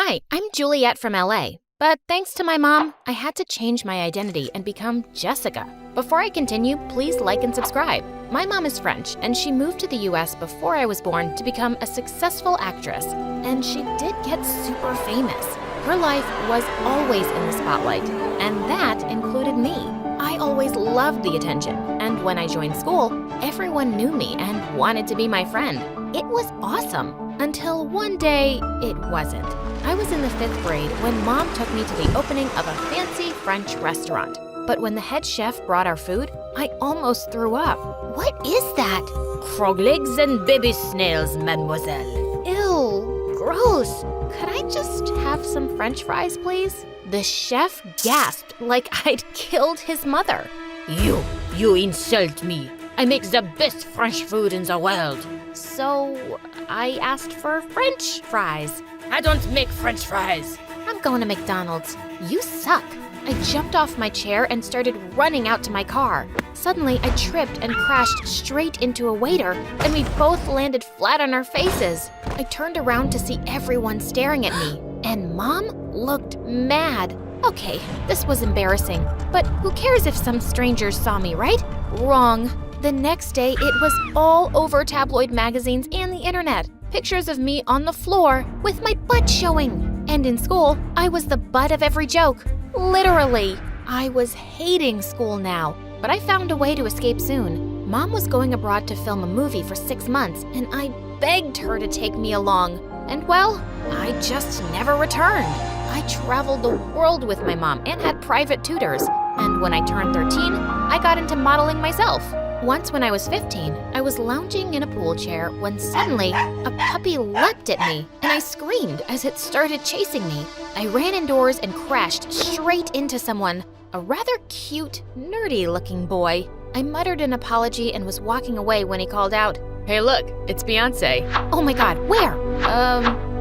Hi, I'm Juliet from LA, but thanks to my mom, I had to change my identity and become Jessica. Before I continue, please like and subscribe. My mom is French, and she moved to the US before I was born to become a successful actress, and she did get super famous. Her life was always in the spotlight, and that included me. I always loved the attention, and when I joined school, everyone knew me and wanted to be my friend. It was awesome, until one day, it wasn't. I was in the 5th grade when Mom took me to the opening of a fancy French restaurant. But when the head chef brought our food, I almost threw up. What is that? Frog legs and baby snails, mademoiselle. Ew, gross. Could I just have some French fries, please? The chef gasped like I'd killed his mother. You insult me. I make the best French food in the world. So I asked for French fries. I don't make French fries. I'm going to McDonald's. You suck. I jumped off my chair and started running out to my car. Suddenly, I tripped and crashed straight into a waiter, and we both landed flat on our faces. I turned around to see everyone staring at me, and Mom looked mad. Okay, this was embarrassing, but who cares if some strangers saw me, right? Wrong. The next day, it was all over tabloid magazines and the internet. Pictures of me on the floor with my butt showing. And in school, I was the butt of every joke. Literally. I was hating school now, but I found a way to escape soon. Mom was going abroad to film a movie for 6 months, and I begged her to take me along. And well, I just never returned. I traveled the world with my mom and had private tutors. And when I turned 13, I got into modeling myself. Once when I was 15, I was lounging in a pool chair when suddenly a puppy leapt at me and I screamed as it started chasing me. I ran indoors and crashed straight into someone, a rather cute, nerdy-looking boy. I muttered an apology and was walking away when he called out, Hey look, it's Beyonce. "Oh my God, where?"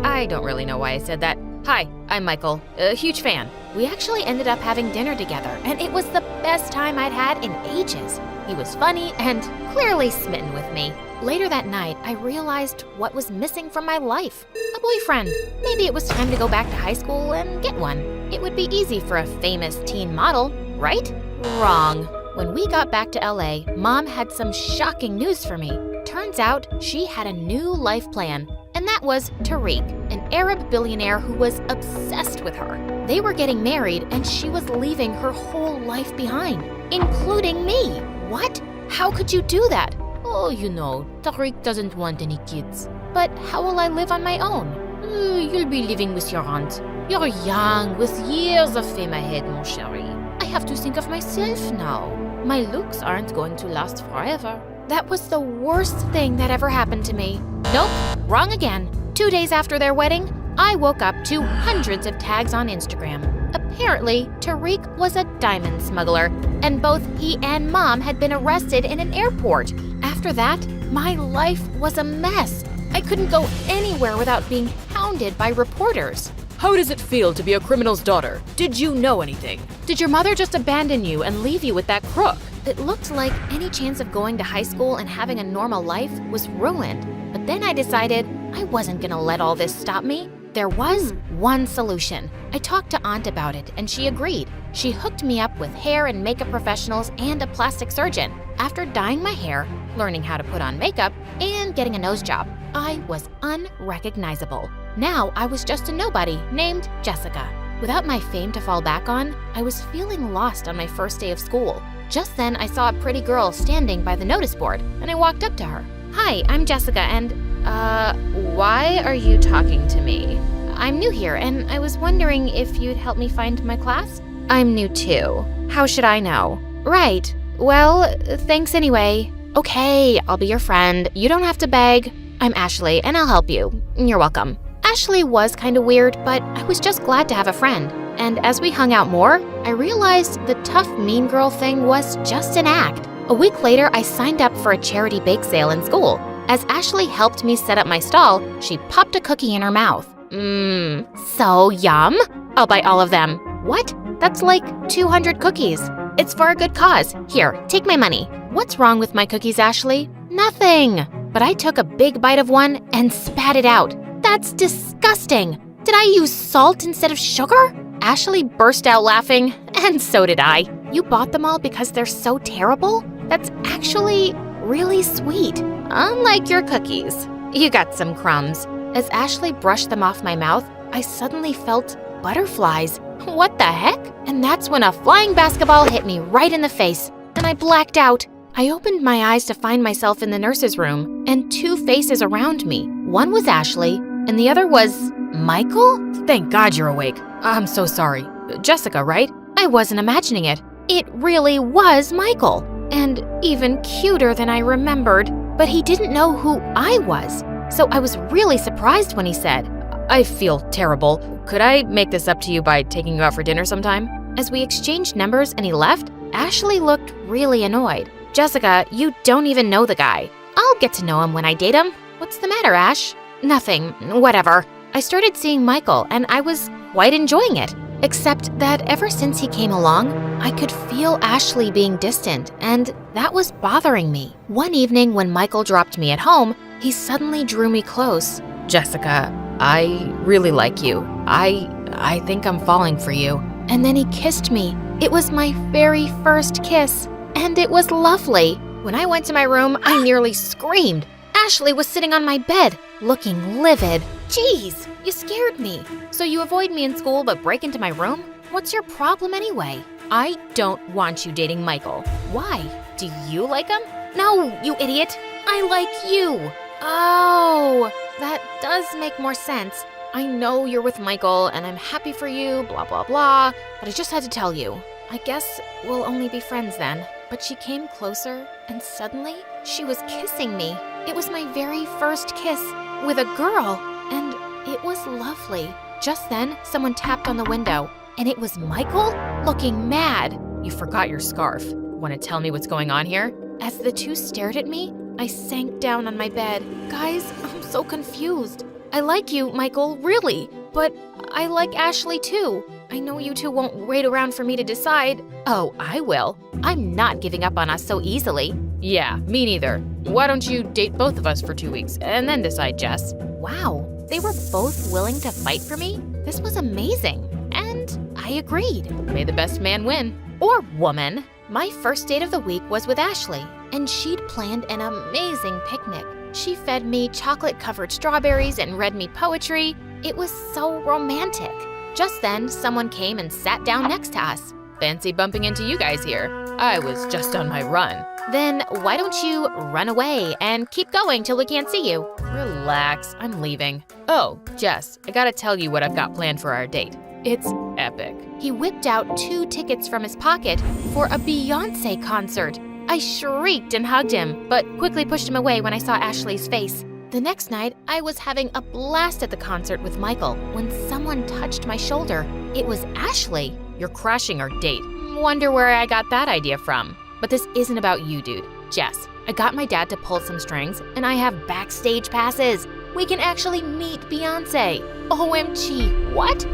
I don't really know why I said that. Hi, I'm Michael, a huge fan. We actually ended up having dinner together, and it was the best time I'd had in ages. He was funny and clearly smitten with me. Later that night, I realized what was missing from my life. A boyfriend. Maybe it was time to go back to high school and get one. It would be easy for a famous teen model, right? Wrong. When we got back to LA, Mom had some shocking news for me. Turns out she had a new life plan, and that was Tariq, an Arab billionaire who was obsessed with her. They were getting married, and she was leaving her whole life behind, including me. What? How could you do that? Oh, you know, Tariq doesn't want any kids. But how will I live on my own? You'll be living with your aunt. You're young, with years of fame ahead, mon chéri. I have to think of myself now. My looks aren't going to last forever. That was the worst thing that ever happened to me. Nope, wrong again. 2 days after their wedding, I woke up to hundreds of tags on Instagram. Apparently, Tariq was a diamond smuggler, and both he and Mom had been arrested in an airport. After that, my life was a mess. I couldn't go anywhere without being hounded by reporters. How does it feel to be a criminal's daughter? Did you know anything? Did your mother just abandon you and leave you with that crook? It looked like any chance of going to high school and having a normal life was ruined. But then I decided I wasn't gonna let all this stop me. There was one solution. I talked to Aunt about it, and she agreed. She hooked me up with hair and makeup professionals and a plastic surgeon. After dyeing my hair, learning how to put on makeup, and getting a nose job, I was unrecognizable. Now I was just a nobody named Jessica. Without my fame to fall back on, I was feeling lost on my first day of school. Just then, I saw a pretty girl standing by the notice board, and I walked up to her. "Hi, I'm Jessica, and, why are you talking to me? I'm new here, and I was wondering if you'd help me find my class?" "I'm new too. How should I know?" "Right. Well, thanks anyway." "Okay, I'll be your friend. You don't have to beg. I'm Ashley, and I'll help you. You're welcome." Ashley was kind of weird, but I was just glad to have a friend. And as we hung out more, I realized the tough mean girl thing was just an act. A week later, I signed up for a charity bake sale in school. As Ashley helped me set up my stall, she popped a cookie in her mouth. So yum. I'll buy all of them. What? That's like 200 cookies. It's for a good cause. Here, take my money. What's wrong with my cookies, Ashley? Nothing. But I took a big bite of one and spat it out. That's disgusting. Did I use salt instead of sugar? Ashley burst out laughing, and so did I. You bought them all because they're so terrible? That's actually really sweet. Unlike your cookies. You got some crumbs. As Ashley brushed them off my mouth, I suddenly felt butterflies. What the heck? And that's when a flying basketball hit me right in the face, and I blacked out. I opened my eyes to find myself in the nurse's room, and two faces around me. One was Ashley, and the other was Michael? Thank God you're awake. I'm so sorry. Jessica, right? I wasn't imagining it. It really was Michael, and even cuter than I remembered. But he didn't know who I was, so I was really surprised when he said, I feel terrible. Could I make this up to you by taking you out for dinner sometime? As we exchanged numbers and he left, Ashley looked really annoyed. Jessica, you don't even know the guy. I'll get to know him when I date him. What's the matter, Ash? Nothing, whatever. I started seeing Michael and I was quite enjoying it. Except that ever since he came along, I could feel Ashley being distant, and that was bothering me. One evening when Michael dropped me at home, he suddenly drew me close. Jessica, I really like you. I think I'm falling for you. And then he kissed me. It was my very first kiss, and it was lovely. When I went to my room, I nearly screamed. Ashley was sitting on my bed, looking livid. Jeez, you scared me. So you avoid me in school but break into my room? What's your problem anyway? I don't want you dating Michael. Why? Do you like him? No, you idiot. I like you. Oh, that does make more sense. I know you're with Michael and I'm happy for you, blah, blah, blah, but I just had to tell you. I guess we'll only be friends then. But she came closer and suddenly she was kissing me. It was my very first kiss with a girl, and it was lovely. Just then, someone tapped on the window, and it was Michael, looking mad. You forgot your scarf. Want to tell me what's going on here? As the two stared at me, I sank down on my bed. Guys, I'm so confused. I like you, Michael, really, but I like Ashley too. I know you two won't wait around for me to decide. Oh, I will. I'm not giving up on us so easily. Yeah, me neither. Why don't you date both of us for 2 weeks and then decide, Jess? Wow, they were both willing to fight for me? This was amazing, and I agreed. May the best man win. Or woman. My first date of the week was with Ashley, and she'd planned an amazing picnic. She fed me chocolate-covered strawberries and read me poetry. It was so romantic. Just then, someone came and sat down next to us. Fancy bumping into you guys here. I was just on my run. Then why don't you run away and keep going till we can't see you? Relax, I'm leaving. Oh, Jess, I gotta tell you what I've got planned for our date. It's epic. He whipped out 2 tickets from his pocket for a Beyoncé concert. I shrieked and hugged him, but quickly pushed him away when I saw Ashley's face. The next night, I was having a blast at the concert with Michael when someone touched my shoulder. It was Ashley. You're crashing our date. Wonder where I got that idea from. But this isn't about you, dude. Jess, I got my dad to pull some strings, and I have backstage passes. We can actually meet Beyoncé. OMG, what?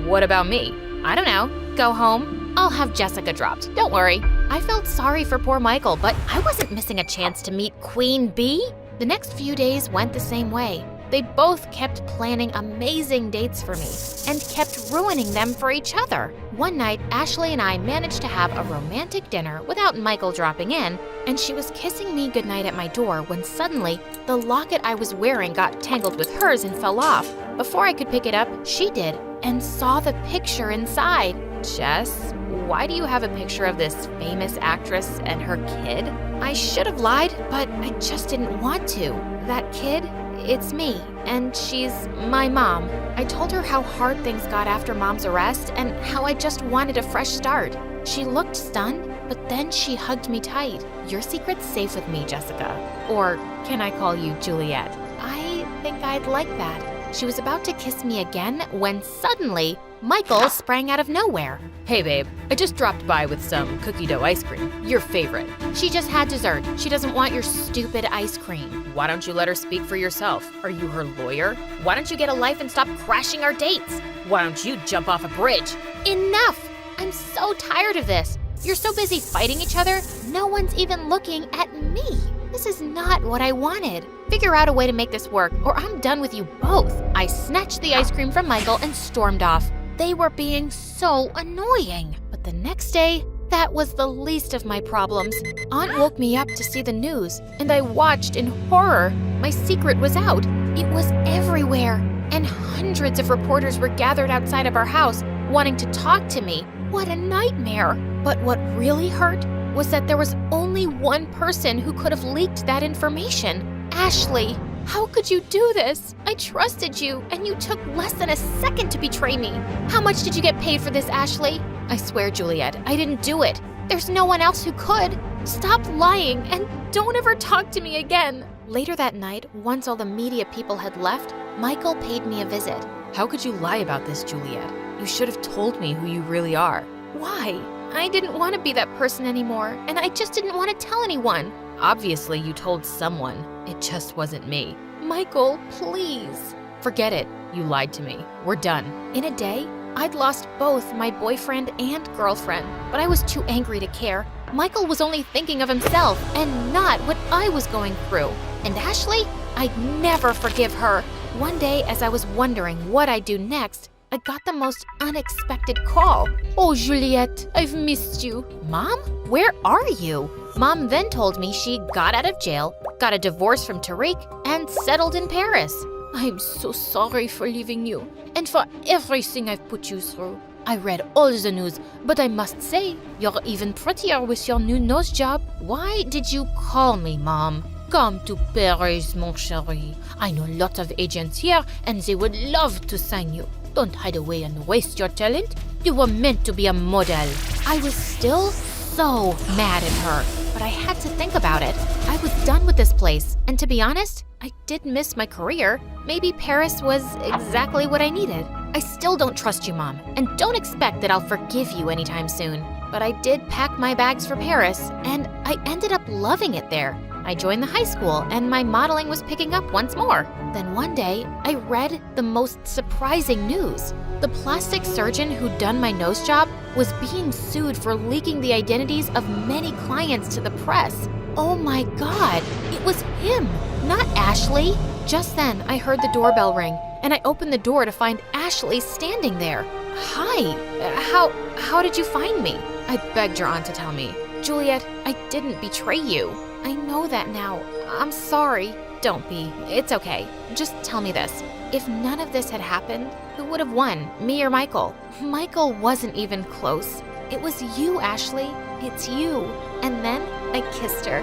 What about me? I don't know. Go home. I'll have Jessica dropped. Don't worry. I felt sorry for poor Michael, but I wasn't missing a chance to meet Queen Bee. The next few days went the same way. They both kept planning amazing dates for me and kept ruining them for each other. One night, Ashley and I managed to have a romantic dinner without Michael dropping in, and she was kissing me goodnight at my door when suddenly the locket I was wearing got tangled with hers and fell off. Before I could pick it up, she did and saw the picture inside. Jess, why do you have a picture of this famous actress and her kid? I should have lied, but I just didn't want to. That kid, it's me, and she's my mom. I told her how hard things got after Mom's arrest and how I just wanted a fresh start. She looked stunned, but then she hugged me tight. Your secret's safe with me, Jessica. Or can I call you Juliet? I think I'd like that. She was about to kiss me again when suddenly Michael sprang out of nowhere. Hey babe, I just dropped by with some cookie dough ice cream. Your favorite. She just had dessert. She doesn't want your stupid ice cream. Why don't you let her speak for yourself? Are you her lawyer? Why don't you get a life and stop crashing our dates? Why don't you jump off a bridge? Enough! I'm so tired of this. You're so busy fighting each other, no one's even looking at me. This is not what I wanted. Figure out a way to make this work, or I'm done with you both. I snatched the ice cream from Michael and stormed off. They were being so annoying. But the next day, that was the least of my problems. Aunt woke me up to see the news, and I watched in horror. My secret was out. It was everywhere, and hundreds of reporters were gathered outside of our house, wanting to talk to me. What a nightmare. But what really hurt was that there was only one person who could have leaked that information. Ashley. How could you do this? I trusted you, and you took less than a second to betray me. How much did you get paid for this, Ashley? I swear, Juliet, I didn't do it. There's no one else who could. Stop lying, and don't ever talk to me again. Later that night, once all the media people had left, Michael paid me a visit. How could you lie about this, Juliet? You should have told me who you really are. Why? I didn't want to be that person anymore, and I just didn't want to tell anyone. Obviously, you told someone. It just wasn't me. Michael, please. Forget it. You lied to me. We're done. In a day, I'd lost both my boyfriend and girlfriend, but I was too angry to care. Michael was only thinking of himself and not what I was going through. And Ashley, I'd never forgive her. One day, as I was wondering what I'd do next, I got the most unexpected call. Oh, Juliette, I've missed you. Mom, where are you? Mom then told me she got out of jail, got a divorce from Tariq, and settled in Paris. I'm so sorry for leaving you and for everything I've put you through. I read all the news, but I must say, you're even prettier with your new nose job. Why did you call me, Mom? Come to Paris, mon chéri. I know lots of agents here, and they would love to sign you. Don't hide away and waste your talent. You were meant to be a model. I was still so mad at her, but I had to think about it. I was done with this place, and to be honest, I did miss my career. Maybe Paris was exactly what I needed. I still don't trust you, Mom, and don't expect that I'll forgive you anytime soon. But I did pack my bags for Paris, and I ended up loving it there. I joined the high school, and my modeling was picking up once more. Then one day, I read the most surprising news. The plastic surgeon who'd done my nose job was being sued for leaking the identities of many clients to the press. Oh my God, it was him, not Ashley. Just then, I heard the doorbell ring, and I opened the door to find Ashley standing there. Hi, how did you find me? I begged your aunt to tell me. Juliet, I didn't betray you. I know that now. I'm sorry. Don't be. It's okay. Just tell me this. If none of this had happened, who would have won, me or Michael? Michael wasn't even close. It was you, Ashley. It's you. And then I kissed her.